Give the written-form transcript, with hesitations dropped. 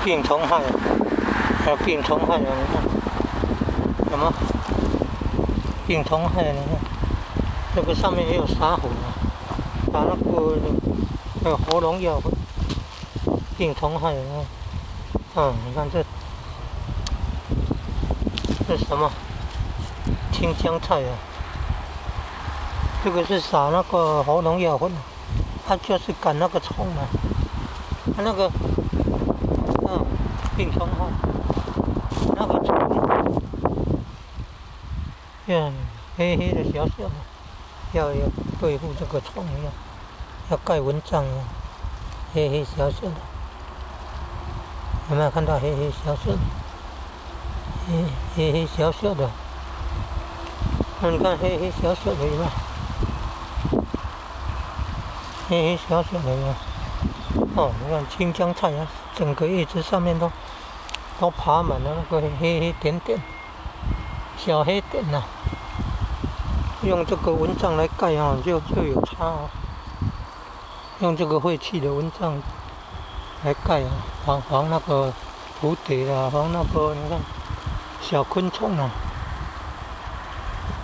病虫害啊，还有病虫害啊，你看，什么病虫害？你看，这个上面也有撒粉啊，撒那个活农药，病虫害啊。你看这什么青江菜啊？这个是撒那个活农药粉，它就是赶那个虫啊，它那个病虫害，那个虫，黑黑的小小的，要对付这个虫要盖蚊帐啊，黑黑小小的，有没有看到黑黑小小的？黑黑小小的，你看黑黑小小的有没有？黑黑小小的有没有？你看青江菜啊，整个叶子上面都爬满了那个黑黑点点，小黑点呐、用这个蚊帐来盖啊，就有差哦。用这个废弃的蚊帐来盖啊，防那个蝴蝶啊，防那个你看小昆虫啊。